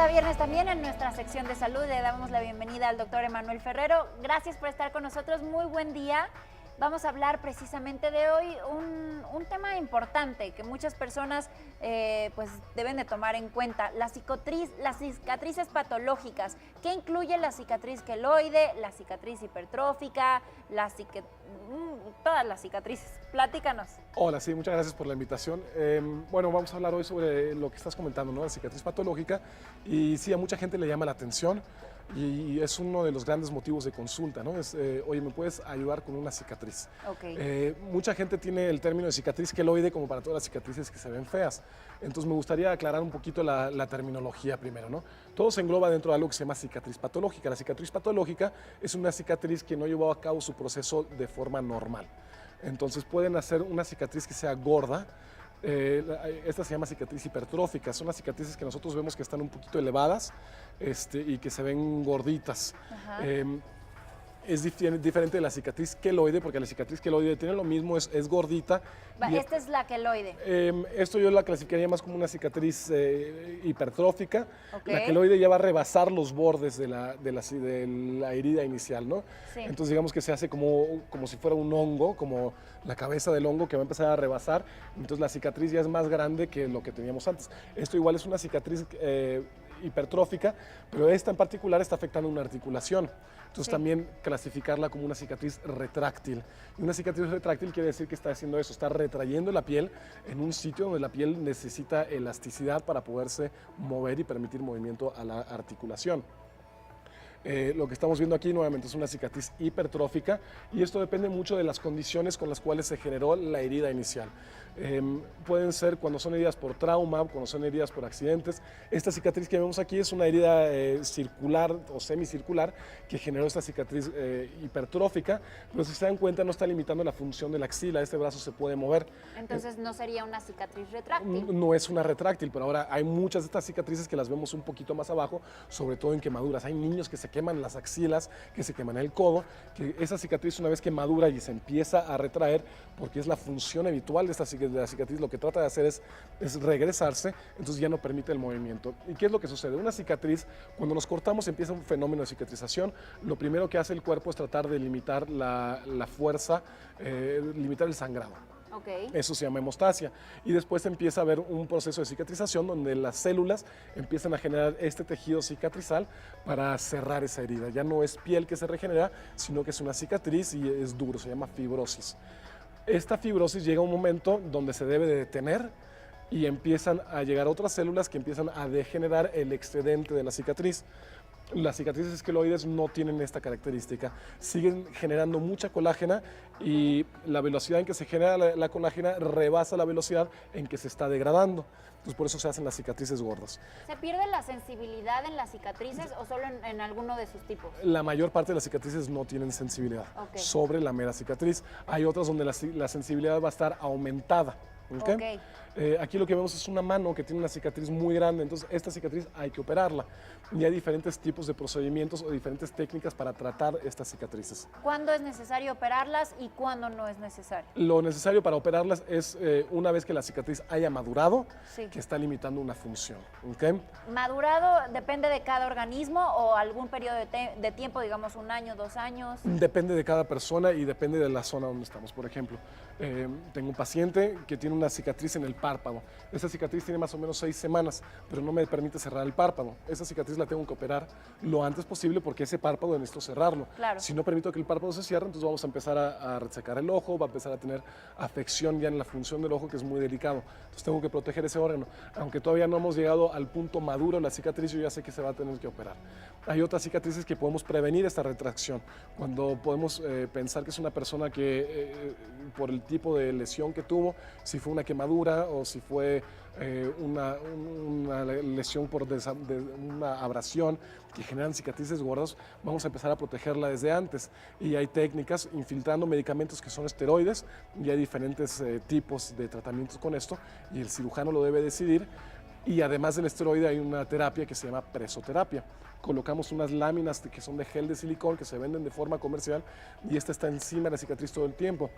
cada viernes también en nuestra sección de salud le damos la bienvenida al doctor Emanuel Ferrero. Gracias por estar con nosotros, muy buen día. Vamos a hablar precisamente de hoy un tema importante que muchas personas pues deben de tomar en cuenta, las cicatrices patológicas. ¿Qué incluye la cicatriz queloide, la cicatriz hipertrófica, todas las cicatrices? Platícanos. Hola, sí, muchas gracias por la invitación. Bueno, vamos a hablar hoy sobre lo que estás comentando, ¿no? La cicatriz patológica. Y sí, a mucha gente le llama la atención y es uno de los grandes motivos de consulta, ¿no? Es, oye, ¿me puedes ayudar con una cicatriz? Okay. Mucha gente tiene el término de cicatriz queloide como para todas las cicatrices que se ven feas. Entonces me gustaría aclarar un poquito la terminología primero, ¿no? Todo se engloba dentro de algo que se llama cicatriz patológica. La cicatriz patológica es una cicatriz que no llevó a cabo su proceso de forma normal. Entonces pueden hacer una cicatriz que sea gorda. Esta se llama cicatriz hipertrófica. Son las cicatrices que nosotros vemos que están un poquito elevadas y que se ven gorditas. Es diferente de la cicatriz queloide, porque la cicatriz queloide tiene lo mismo, es gordita. Esta es la queloide. Esto yo la clasificaría más como una cicatriz hipertrófica. Okay. La queloide ya va a rebasar los bordes de la herida inicial, ¿no? Sí. Entonces digamos que se hace como si fuera un hongo, como la cabeza del hongo que va a empezar a rebasar. Entonces la cicatriz ya es más grande que lo que teníamos antes. Esto igual es una cicatriz hipertrófica, pero esta en particular está afectando una articulación. Entonces también clasificarla como una cicatriz retráctil. Y una cicatriz retráctil quiere decir que está haciendo eso, está retrayendo la piel en un sitio donde la piel necesita elasticidad para poderse mover y permitir movimiento a la articulación. Lo que estamos viendo aquí nuevamente es una cicatriz hipertrófica y esto depende mucho de las condiciones con las cuales se generó la herida inicial. Pueden ser cuando son heridas por trauma, cuando son heridas por accidentes. Esta cicatriz que vemos aquí es una herida circular o semicircular que generó esta cicatriz hipertrófica, pero si se dan cuenta no está limitando la función de la axila, este brazo se puede mover. Entonces no sería una cicatriz retráctil. No es una retráctil, pero ahora hay muchas de estas cicatrices que las vemos un poquito más abajo, sobre todo en quemaduras. Hay niños que se queman las axilas, que se queman el codo, que esa cicatriz una vez que madura y se empieza a retraer, porque es la función habitual de la cicatriz, lo que trata de hacer es regresarse, entonces ya no permite el movimiento. ¿Y qué es lo que sucede? Una cicatriz, cuando nos cortamos empieza un fenómeno de cicatrización, lo primero que hace el cuerpo es tratar de limitar la fuerza, limitar el sangrado. Okay. Eso se llama hemostasia. Y después empieza a haber un proceso de cicatrización donde las células empiezan a generar este tejido cicatrizal para cerrar esa herida. Ya no es piel que se regenera, sino que es una cicatriz y es duro, se llama fibrosis. Esta fibrosis llega a un momento donde se debe de detener y empiezan a llegar otras células que empiezan a degenerar el excedente de la cicatriz. Las cicatrices queloides no tienen esta característica, siguen generando mucha colágena y la velocidad en que se genera la colágena rebasa la velocidad en que se está degradando. Entonces por eso se hacen las cicatrices gordas. ¿Se pierde la sensibilidad en las cicatrices o solo en alguno de sus tipos? La mayor parte de las cicatrices no tienen sensibilidad sobre la mera cicatriz. Hay otras donde la sensibilidad va a estar aumentada. ¿Okay? Aquí lo que vemos es una mano que tiene una cicatriz muy grande, entonces esta cicatriz hay que operarla. Y hay diferentes tipos de procedimientos o diferentes técnicas para tratar estas cicatrices. ¿Cuándo es necesario operarlas y cuándo no es necesario? Lo necesario para operarlas es una vez que la cicatriz haya madurado, sí, que está limitando una función. ¿Okay? ¿Madurado depende de cada organismo o algún periodo de tiempo, digamos 1 año, 2 años? Depende de cada persona y depende de la zona donde estamos. Por ejemplo, tengo un paciente que tiene una cicatriz en el párpado. Esa cicatriz tiene más o menos 6 semanas, pero no me permite cerrar el párpado. Esa cicatriz la tengo que operar lo antes posible porque ese párpado necesito cerrarlo. Claro. Si no permito que el párpado se cierre, entonces vamos a empezar a resecar el ojo, va a empezar a tener afección ya en la función del ojo, que es muy delicado. Entonces tengo que proteger ese órgano. Aunque todavía no hemos llegado al punto maduro de la cicatriz, yo ya sé que se va a tener que operar. Hay otras cicatrices que podemos prevenir esta retracción. Cuando podemos pensar que es una persona que por el tipo de lesión que tuvo, si fue una quemadura o si fue una lesión por una abrasión que generan cicatrices gordas, vamos a empezar a protegerla desde antes. Y hay técnicas infiltrando medicamentos que son esteroides y hay diferentes tipos de tratamientos con esto y el cirujano lo debe decidir. Y además del esteroide hay una terapia que se llama presoterapia. Colocamos unas láminas que son de gel de silicón que se venden de forma comercial y esta está encima de la cicatriz todo el tiempo.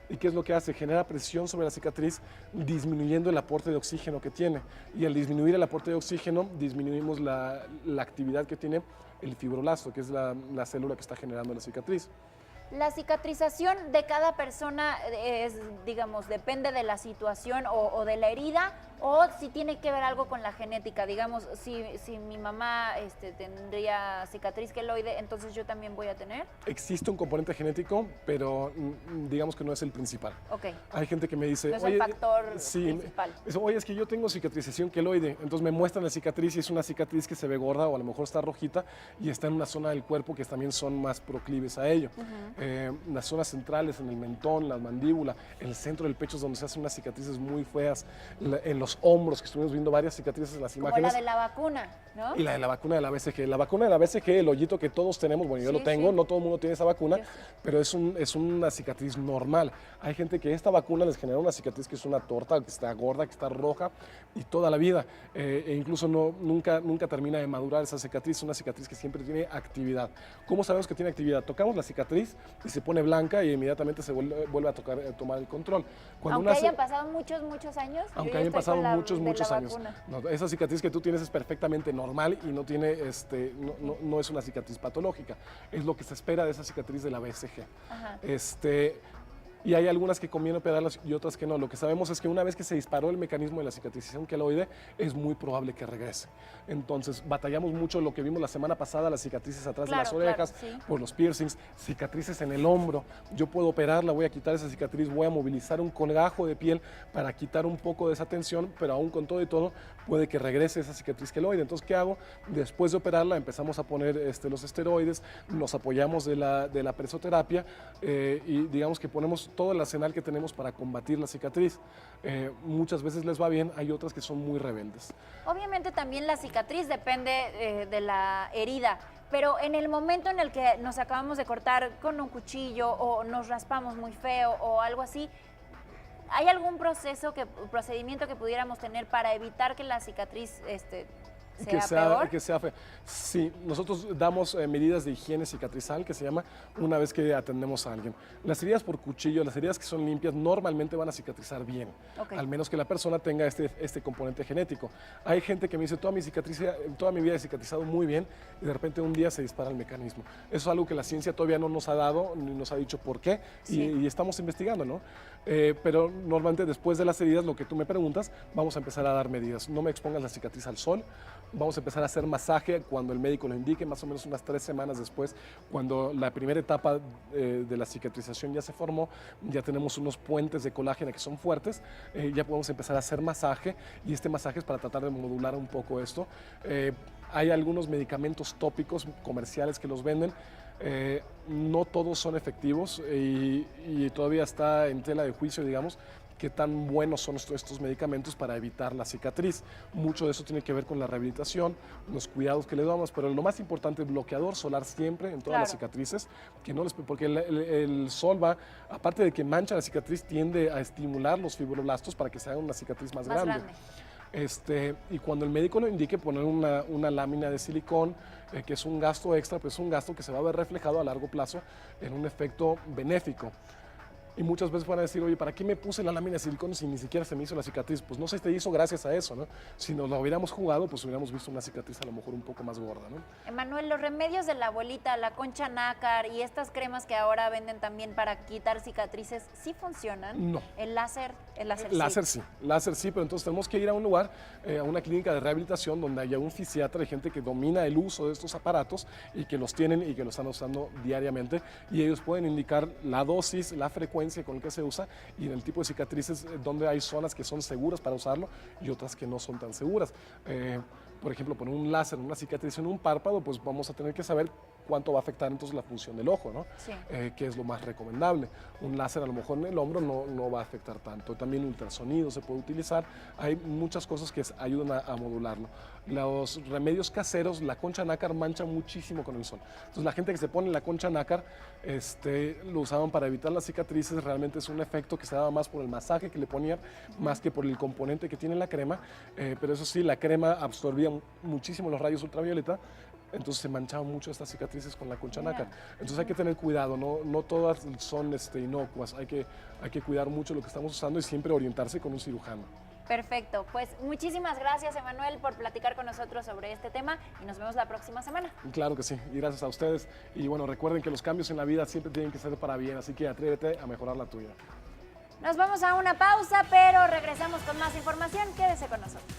¿Y qué es lo que hace? Genera presión sobre la cicatriz disminuyendo el aporte de oxígeno que tiene. Y al disminuir el aporte de oxígeno, disminuimos la actividad que tiene el fibroblasto, que es la célula que está generando la cicatriz. La cicatrización de cada persona es, digamos, depende de la situación o de la herida, o si tiene que ver algo con la genética. Digamos, si mi mamá tendría cicatriz queloide, entonces yo también voy a tener. Existe un componente genético, pero digamos que no es el principal. Ok. Hay gente que me dice, No es el factor sí, principal. Oye, es que yo tengo cicatrización queloide. Entonces me muestran la cicatriz y es una cicatriz que se ve gorda o a lo mejor está rojita y está en una zona del cuerpo que también son más proclives a ello. Las zonas centrales, en el mentón, la mandíbula, en el centro del pecho es donde se hacen unas cicatrices muy feas, en los hombros, que estuvimos viendo varias cicatrices en las Como imágenes. la de la vacuna, ¿no? Y la de la vacuna de la BCG. La vacuna de la BCG, el hoyito que todos tenemos, bueno, yo Sí, lo tengo, sí. no todo el mundo tiene esa vacuna, Yo sí. pero es una cicatriz normal. Hay gente que esta vacuna les genera una cicatriz que es una torta, que está gorda, que está roja, y toda la vida. E incluso nunca termina de madurar esa cicatriz, es una cicatriz que siempre tiene actividad. ¿Cómo sabemos que tiene actividad? Tocamos la cicatriz y se pone blanca y inmediatamente se vuelve a tomar el control. Aunque hayan pasado muchos años. Aunque hayan pasado muchos años. Vacuna. No, esa cicatriz que tú tienes es perfectamente normal y no tiene, no es una cicatriz patológica. Es lo que se espera de esa cicatriz de la BCG. Ajá. Y hay algunas que conviene operarlas y otras que no. Lo que sabemos es que una vez que se disparó el mecanismo de la cicatrización queloide, es muy probable que regrese. Entonces, batallamos mucho lo que vimos la semana pasada, las cicatrices atrás de las orejas, claro, sí. por los piercings, cicatrices en el hombro. Yo puedo operarla, voy a quitar esa cicatriz, voy a movilizar un colgajo de piel para quitar un poco de esa tensión, pero aún con todo y todo, puede que regrese esa cicatriz queloide. Entonces, ¿qué hago? Después de operarla, empezamos a poner los esteroides, nos apoyamos de la presoterapia y digamos que ponemos todo el arsenal que tenemos para combatir la cicatriz. Muchas veces les va bien, hay otras que son muy rebeldes. Obviamente también la cicatriz depende de la herida, pero en el momento en el que nos acabamos de cortar con un cuchillo o nos raspamos muy feo o algo así, ¿hay algún procedimiento que pudiéramos tener para evitar que la cicatriz sea peor? Sí, nosotros damos medidas de higiene cicatrizal, que se llama, una vez que atendemos a alguien. Las heridas por cuchillo, las heridas que son limpias, normalmente van a cicatrizar bien, Okay. al menos que la persona tenga este componente genético. Hay gente que me dice, toda mi vida he cicatrizado muy bien, y de repente un día se dispara el mecanismo. Eso es algo que la ciencia todavía no nos ha dado, ni nos ha dicho por qué, Sí. y estamos investigando, ¿no? Pero normalmente después de las heridas, lo que tú me preguntas, vamos a empezar a dar medidas. No me expongas la cicatriz al sol, vamos a empezar a hacer masaje cuando el médico lo indique, más o menos unas 3 semanas después, cuando la primera etapa de la cicatrización ya se formó, ya tenemos unos puentes de colágeno que son fuertes, ya podemos empezar a hacer masaje, y este masaje es para tratar de modular un poco esto. Hay algunos medicamentos tópicos comerciales que los venden, no todos son efectivos y todavía está en tela de juicio, digamos, qué tan buenos son estos medicamentos para evitar la cicatriz. Mucho de eso tiene que ver con la rehabilitación, los cuidados que le damos, pero lo más importante, bloqueador solar siempre en todas las cicatrices, porque el sol va, aparte de que mancha la cicatriz, tiende a estimular los fibroblastos para que se haga una cicatriz más grande. Y cuando el médico lo indique, poner una lámina de silicón, que es un gasto extra, pues es un gasto que se va a ver reflejado a largo plazo en un efecto benéfico. Y muchas veces van a decir, oye, ¿para qué me puse la lámina de silicón si ni siquiera se me hizo la cicatriz? Pues no se te hizo gracias a eso, ¿no? Si nos lo hubiéramos jugado, pues hubiéramos visto una cicatriz a lo mejor un poco más gorda, ¿no? Emanuel, los remedios de la abuelita, la concha nácar y estas cremas que ahora venden también para quitar cicatrices, ¿sí funcionan? No. El láser Láser sí, pero entonces tenemos que ir a un lugar, a una clínica de rehabilitación donde haya un fisiatra y gente que domina el uso de estos aparatos y que los tienen y que los están usando diariamente, y ellos pueden indicar la dosis, la frecuencia con la que se usa y en el tipo de cicatrices donde hay zonas que son seguras para usarlo y otras que no son tan seguras. Por ejemplo, poner un láser en una cicatriz en un párpado, pues vamos a tener que saber cuánto va a afectar entonces la función del ojo, ¿no? Sí. Que es lo más recomendable. Un láser a lo mejor en el hombro no va a afectar tanto. También ultrasonido se puede utilizar. Hay muchas cosas que ayudan a modularlo. Los remedios caseros, la concha nácar mancha muchísimo con el sol. Entonces la gente que se pone la concha nácar lo usaban para evitar las cicatrices. Realmente es un efecto que se daba más por el masaje que le ponían, más que por el componente que tiene la crema. Pero eso sí, la crema absorbía muchísimo los rayos ultravioleta. Entonces se manchaban mucho estas cicatrices con la concha nácar. Entonces hay que tener cuidado, no todas son inocuas, hay que cuidar mucho lo que estamos usando y siempre orientarse con un cirujano. Perfecto, pues muchísimas gracias, Emanuel, por platicar con nosotros sobre este tema y nos vemos la próxima semana. Claro que sí, y gracias a ustedes. Y bueno, recuerden que los cambios en la vida siempre tienen que ser para bien, así que atrévete a mejorar la tuya. Nos vamos a una pausa, pero regresamos con más información. Quédese con nosotros.